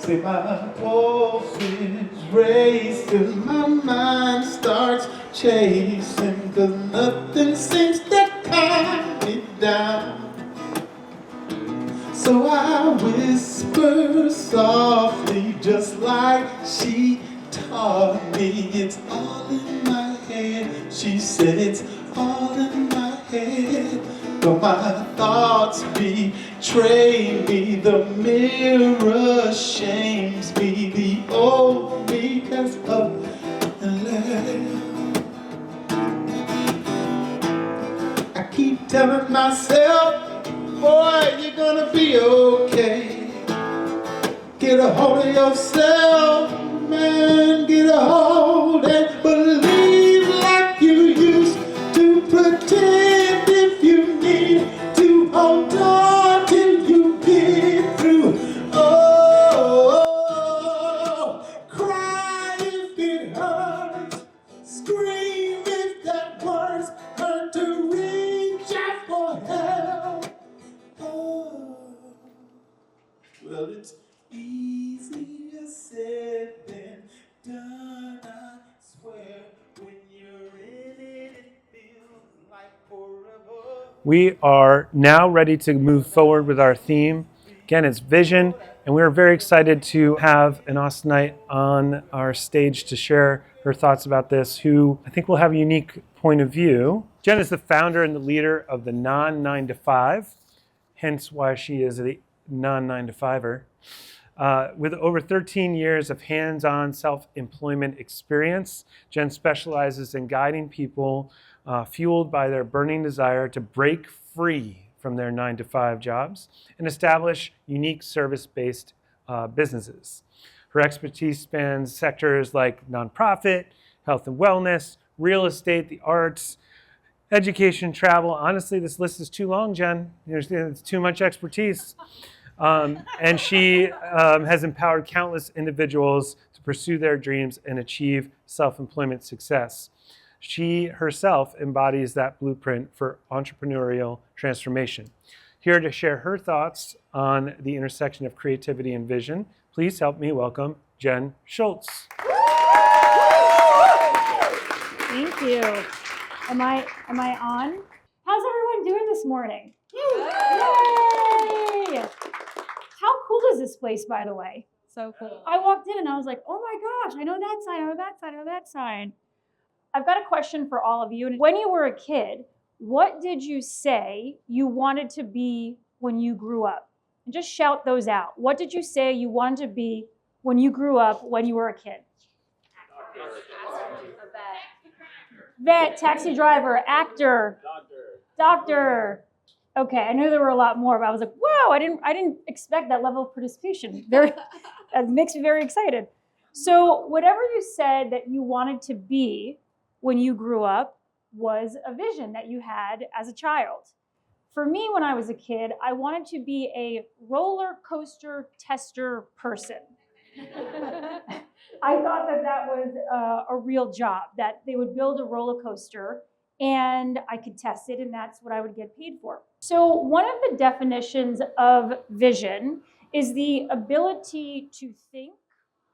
say my pulse is racing, my mind starts chasing, 'cause nothing seems to calm me down. So I whisper softly, just like she taught me. It's all in my head. She said it's all in my head. But my thoughts betray me. The mirror shames me. The old me has up and left. I keep telling myself, boy, you're gonna be okay. Get a hold of yourself, man, get a hold and believe like you used to. Pretend if you need to, hold on till you get through. Oh, cry if it hurts, scream if that words hurt, to reach out for help. Oh, well, it's easier said than done, I swear. When you're in it, it feels like forever. We are now ready to move forward with our theme. Again, it's vision, and we're very excited to have an Austinite on our stage to share her thoughts about this, who I think will have a unique point of view. Jen is the founder and the leader of the non-9-to-5, hence why she is a non-9-to-5er. With over 13 years of hands-on self-employment experience, Jen specializes in guiding people fueled by their burning desire to break free from their 9-to-5 jobs and establish unique service-based businesses. Her expertise spans sectors like nonprofit, health and wellness, real estate, the arts, education, travel. Honestly, this list is too long, Jen. It's too much expertise. And she has empowered countless individuals to pursue their dreams and achieve self-employment success. She herself embodies that blueprint for entrepreneurial transformation. Here to share her thoughts on the intersection of creativity and vision, please help me welcome Jen Shultz. Thank you. Am I on? How's everyone doing this morning? Yay! How cool is this place, by the way? So cool. I walked in and I was like, oh my gosh, I know that sign, I know that sign, I know that sign. I've got a question for all of you. When you were a kid, what did you say you wanted to be when you grew up? And just shout those out. What did you say you wanted to be when you grew up, when you were a kid? Vet, taxi driver, actor, doctor. Okay, I knew there were a lot more, but I was like, wow, I didn't expect that level of participation. That makes me very excited. So whatever you said that you wanted to be when you grew up was a vision that you had as a child. For me, when I was a kid, I wanted to be a roller coaster tester person. I thought that was a real job, that they would build a roller coaster and I could test it and that's what I would get paid for. So one of the definitions of vision is the ability to think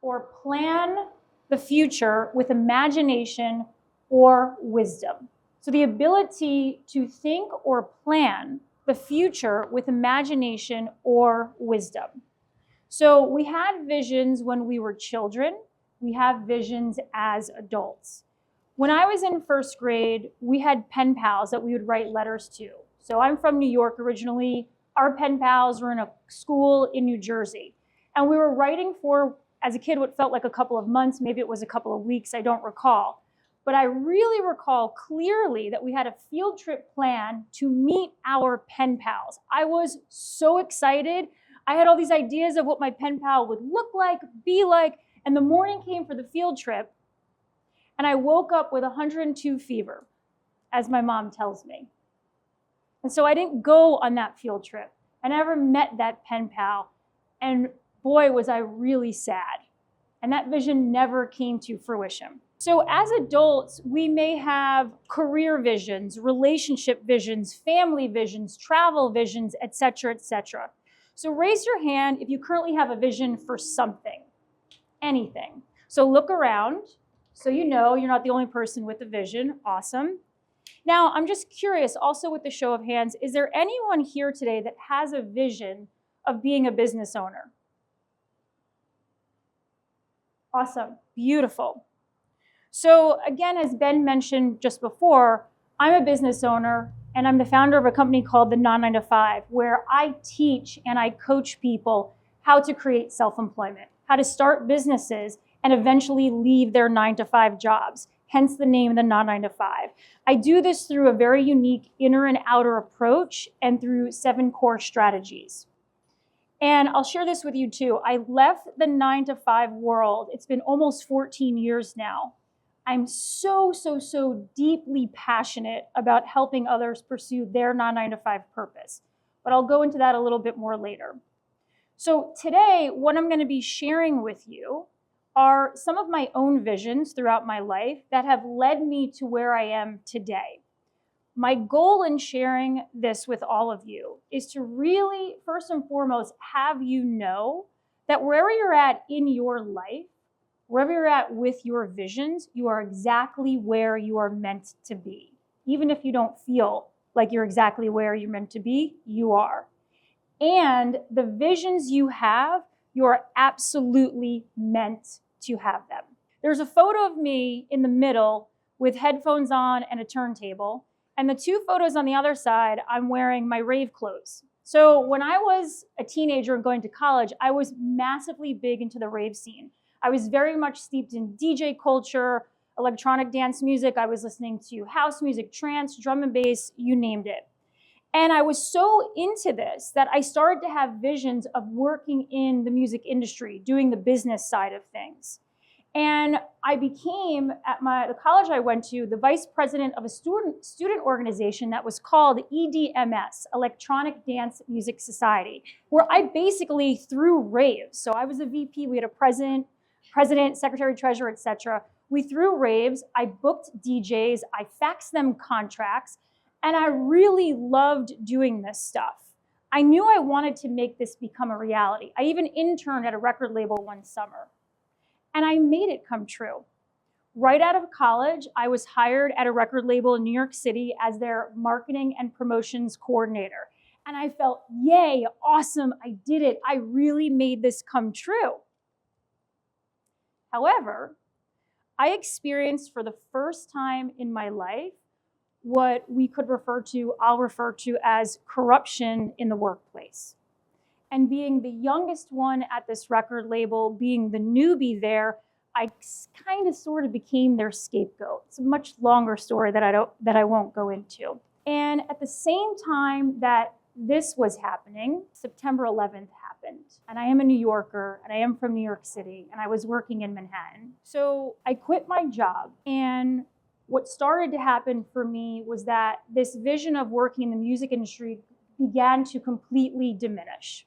or plan the future with imagination or wisdom. So the ability to think or plan the future with imagination or wisdom. So we had visions when we were children. We have visions as adults. When I was in first grade, we had pen pals that we would write letters to. So I'm from New York originally. Our pen pals were in a school in New Jersey. And we were writing for, as a kid, what felt like a couple of months, maybe it was a couple of weeks, I don't recall. But I really recall clearly that we had a field trip plan to meet our pen pals. I was so excited. I had all these ideas of what my pen pal would look like, be like, and the morning came for the field trip, and I woke up with 102 fever, as my mom tells me. And so I didn't go on that field trip. I never met that pen pal, and boy, was I really sad. And that vision never came to fruition. So as adults, we may have career visions, relationship visions, family visions, travel visions, et cetera, et cetera. So raise your hand if you currently have a vision for something, anything. So look around so you know you're not the only person with a vision. Awesome. Now, I'm just curious, also with the show of hands, is there anyone here today that has a vision of being a business owner? Awesome. Beautiful. So again, as Ben mentioned just before, I'm a business owner and I'm the founder of a company called the Non 9 to 5, where I teach and I coach people how to create self-employment, how to start businesses and eventually leave their 9 to 5 jobs, hence the name the Non 9 to 5. I do this through a very unique inner and outer approach and through 7 core strategies. And I'll share this with you too. I left the 9 to 5 world. It's been almost 14 years now. I'm so deeply passionate about helping others pursue their non 9 to 5 purpose. But I'll go into that a little bit more later. So today, what I'm going to be sharing with you are some of my own visions throughout my life that have led me to where I am today. My goal in sharing this with all of you is to really, first and foremost, have you know that wherever you're at in your life, wherever you're at with your visions, you are exactly where you are meant to be. Even if you don't feel like you're exactly where you're meant to be, you are. And the visions you have, you're absolutely meant to have them. There's a photo of me in the middle with headphones on and a turntable. And the 2 photos on the other side, I'm wearing my rave clothes. So when I was a teenager and going to college, I was massively big into the rave scene. I was very much steeped in DJ culture, electronic dance music. I was listening to house music, trance, drum and bass, you named it. And I was so into this that I started to have visions of working in the music industry, doing the business side of things. And I became, at the college I went to, the vice president of a student organization that was called EDMS, Electronic Dance Music Society, where I basically threw raves. So I was a VP, we had a president, secretary, treasurer, etc. We threw raves, I booked DJs, I faxed them contracts, and I really loved doing this stuff. I knew I wanted to make this become a reality. I even interned at a record label one summer. And I made it come true. Right out of college, I was hired at a record label in New York City as their marketing and promotions coordinator. And I felt, yay, awesome, I did it. I really made this come true. However, I experienced for the first time in my life what I'll refer to as corruption in the workplace. And being the youngest one at this record label, being the newbie there, I kind of sort of became their scapegoat. It's a much longer story that I won't go into. And at the same time that this was happening, September 11th happened. And I am a New Yorker, and I am from New York City, and I was working in Manhattan. So I quit my job, and what started to happen for me was that this vision of working in the music industry began to completely diminish.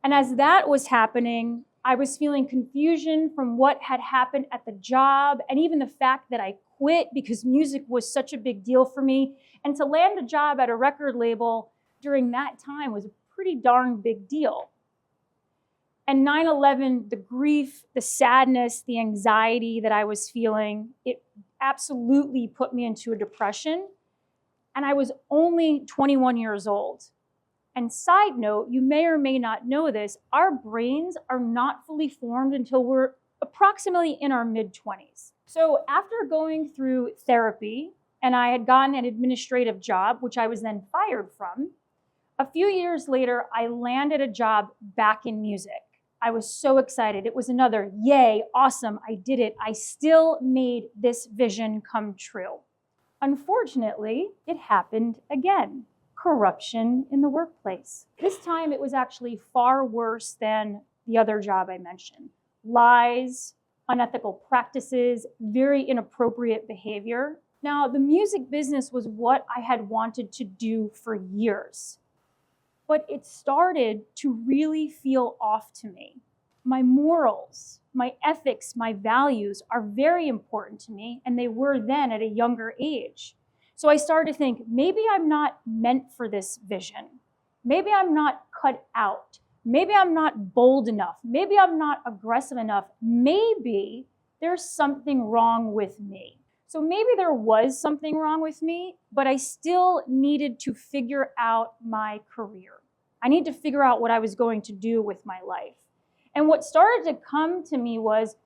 And as that was happening, I was feeling confusion from what had happened at the job, and even the fact that I quit because music was such a big deal for me. And to land a job at a record label during that time was a pretty darn big deal. And 9/11, the grief, the sadness, the anxiety that I was feeling, it absolutely put me into a depression. And I was only 21 years old. And side note, you may or may not know this, our brains are not fully formed until we're approximately in our mid-20s. So after going through therapy, and I had gotten an administrative job, which I was then fired from, a few years later, I landed a job back in music. I was so excited. It was another, yay, awesome, I did it. I still made this vision come true. Unfortunately, it happened again. Corruption in the workplace. This time it was actually far worse than the other job I mentioned. Lies, unethical practices, very inappropriate behavior. Now, the music business was what I had wanted to do for years, but it started to really feel off to me. My morals, my ethics, my values are very important to me, and they were then at a younger age. So I started to think, maybe I'm not meant for this vision. Maybe I'm not cut out. Maybe I'm not bold enough. Maybe I'm not aggressive enough. Maybe there's something wrong with me. So maybe there was something wrong with me, but I still needed to figure out my career. I need to figure out what I was going to do with my life. And what started to come to me was,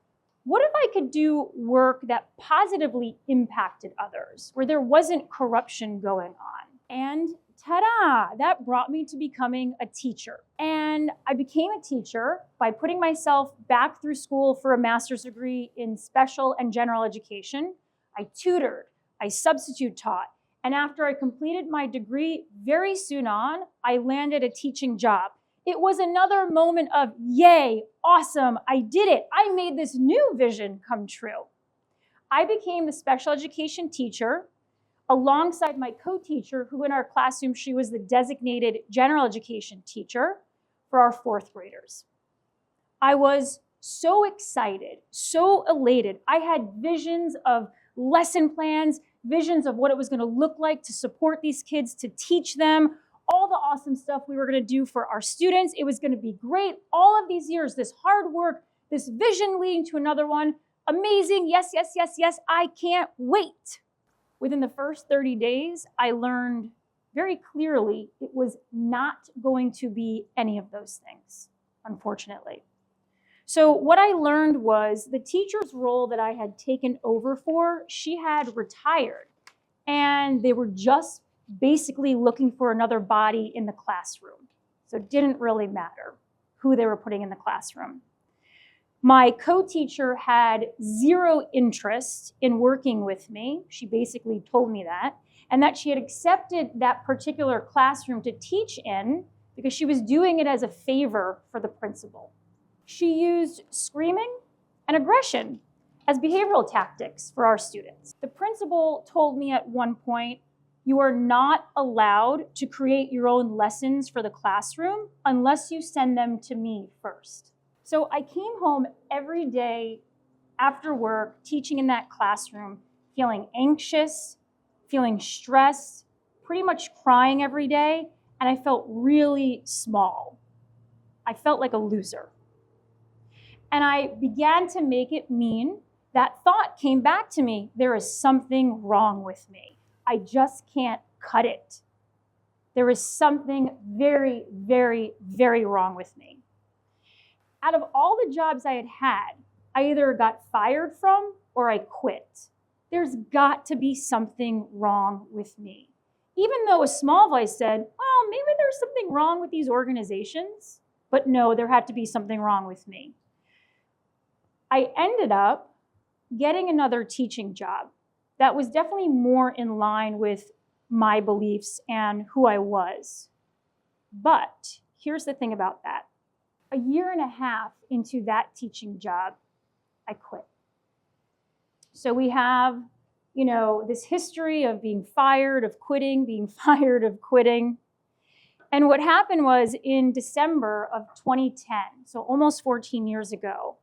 what if I could do work that positively impacted others, where there wasn't corruption going on? And ta-da, that brought me to becoming a teacher. And I became a teacher by putting myself back through school for a master's degree in special and general education. I tutored, I substitute taught. And after I completed my degree, very soon on, I landed a teaching job. It was another moment of, yay, awesome, I did it. I made this new vision come true. I became the special education teacher alongside my co-teacher, who in our classroom, she was the designated general education teacher for our fourth graders. I was so excited, so elated. I had visions of lesson plans, visions of what it was going to look like to support these kids, to teach them, all the awesome stuff we were going to do for our students. It was going to be great. All of these years, this hard work, this vision leading to another one. Amazing. Yes, yes, yes, yes. I can't wait. Within the first 30 days, I learned very clearly it was not going to be any of those things, unfortunately. So what I learned was the teacher's role that I had taken over for, she had retired, and they were just basically looking for another body in the classroom. So it didn't really matter who they were putting in the classroom. My co-teacher had zero interest in working with me. She basically told me that, and that she had accepted that particular classroom to teach in because she was doing it as a favor for the principal. She used screaming and aggression as behavioral tactics for our students. The principal told me at one point, you are not allowed to create your own lessons for the classroom unless you send them to me first. So I came home every day after work, teaching in that classroom, feeling anxious, feeling stressed, pretty much crying every day, and I felt really small. I felt like a loser. And I began to make it mean, that thought came back to me, there is something wrong with me. I just can't cut it. There is something very, very, very wrong with me. Out of all the jobs I had had, I either got fired from or I quit. There's got to be something wrong with me. Even though a small voice said, well, maybe there's something wrong with these organizations, but no, there had to be something wrong with me. I ended up getting another teaching job that was definitely more in line with my beliefs and who I was. But here's the thing about that. A year and a half into that teaching job, I quit. So we have, this history of being fired, of quitting, being fired, of quitting. And what happened was in December of 2010, so almost 14 years ago,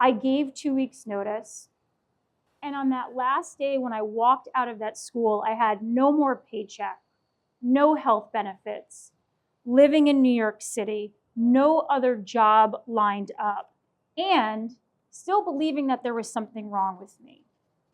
I gave 2 weeks notice. And on that last day when I walked out of that school, I had no more paycheck, no health benefits, living in New York City, no other job lined up, and still believing that there was something wrong with me.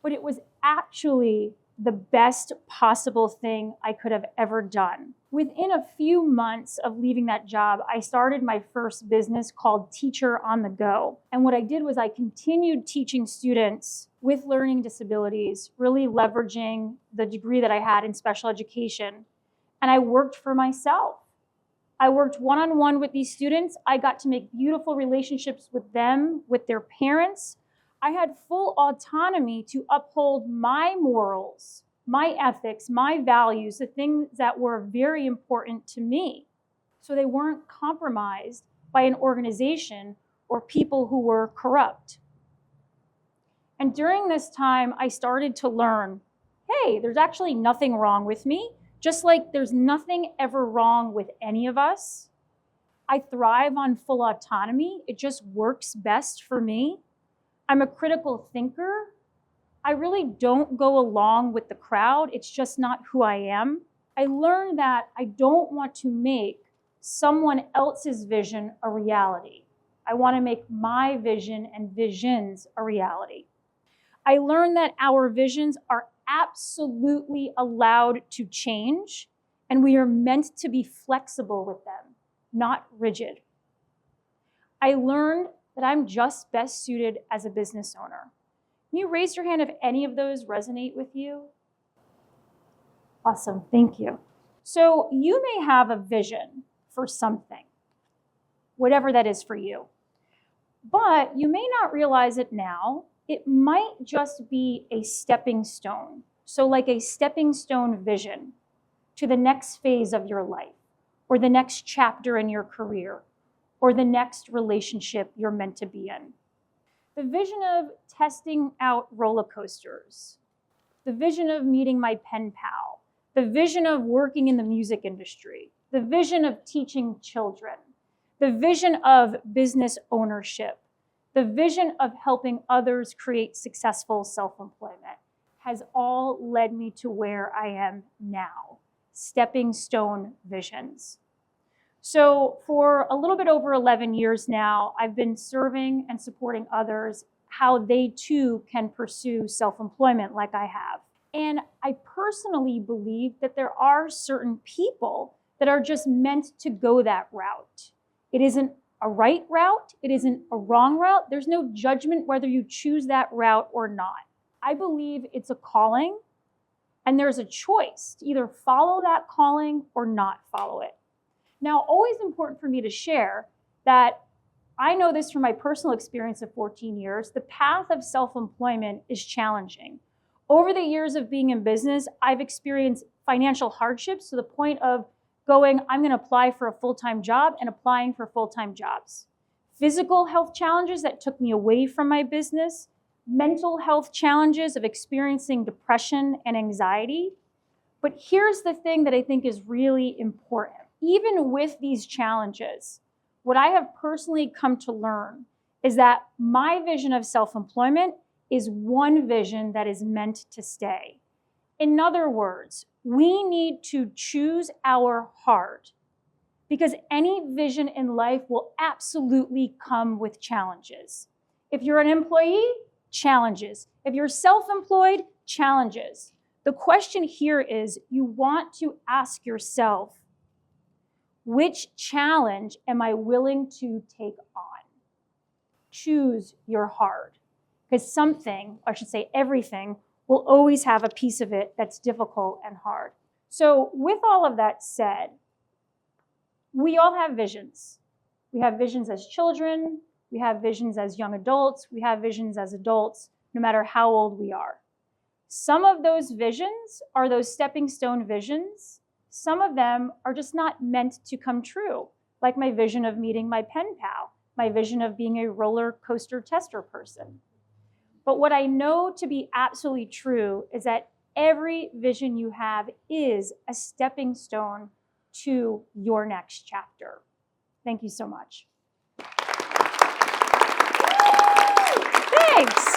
But it was actually the best possible thing I could have ever done. Within a few months of leaving that job, I started my first business called Teacher on the Go. And what I did was I continued teaching students with learning disabilities, really leveraging the degree that I had in special education. And I worked for myself. I worked one-on-one with these students. I got to make beautiful relationships with them, with their parents. I had full autonomy to uphold my morals, my ethics, my values, the things that were very important to me. So they weren't compromised by an organization or people who were corrupt. And during this time, I started to learn, hey, there's actually nothing wrong with me. Just like there's nothing ever wrong with any of us. I thrive on full autonomy. It just works best for me. I'm a critical thinker. I really don't go along with the crowd. It's just not who I am. I learned that I don't want to make someone else's vision a reality. I want to make my vision and visions a reality. I learned that our visions are absolutely allowed to change, and we are meant to be flexible with them, not rigid. I learned that I'm just best suited as a business owner. Can you raise your hand if any of those resonate with you? Awesome, thank you. So you may have a vision for something, whatever that is for you, but you may not realize it now. It might just be a stepping stone. So like a stepping stone vision to the next phase of your life, or the next chapter in your career, or the next relationship you're meant to be in. The vision of testing out roller coasters, the vision of meeting my pen pal, the vision of working in the music industry, the vision of teaching children, the vision of business ownership, the vision of helping others create successful self-employment has all led me to where I am now, stepping stone visions. So for a little bit over 11 years now, I've been serving and supporting others how they too can pursue self-employment like I have. And I personally believe that there are certain people that are just meant to go that route. It isn't a right route. It isn't a wrong route. There's no judgment whether you choose that route or not. I believe it's a calling, and there's a choice to either follow that calling or not follow it. Now, always important for me to share that I know this from my personal experience of 14 years, the path of self-employment is challenging. Over the years of being in business, I've experienced financial hardships to the point of going, I'm going to apply for a full-time job and applying for full-time jobs. Physical health challenges that took me away from my business, mental health challenges of experiencing depression and anxiety. But here's the thing that I think is really important. Even with these challenges, what I have personally come to learn is that my vision of self-employment is one vision that is meant to stay. In other words, we need to choose our heart, because any vision in life will absolutely come with challenges. If you're an employee, challenges. If you're self-employed, challenges. The question here is, you want to ask yourself, which challenge am I willing to take on? Choose your heart, because something, or I should say everything, will always have a piece of it that's difficult and hard. So with all of that said, we all have visions. We have visions as children, we have visions as young adults, we have visions as adults, no matter how old we are. Some of those visions are those stepping stone visions. Some of them are just not meant to come true, like my vision of meeting my pen pal, my vision of being a roller coaster tester person. But what I know to be absolutely true is that every vision you have is a stepping stone to your next chapter. Thank you so much. Thanks.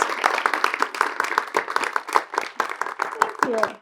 Thank you.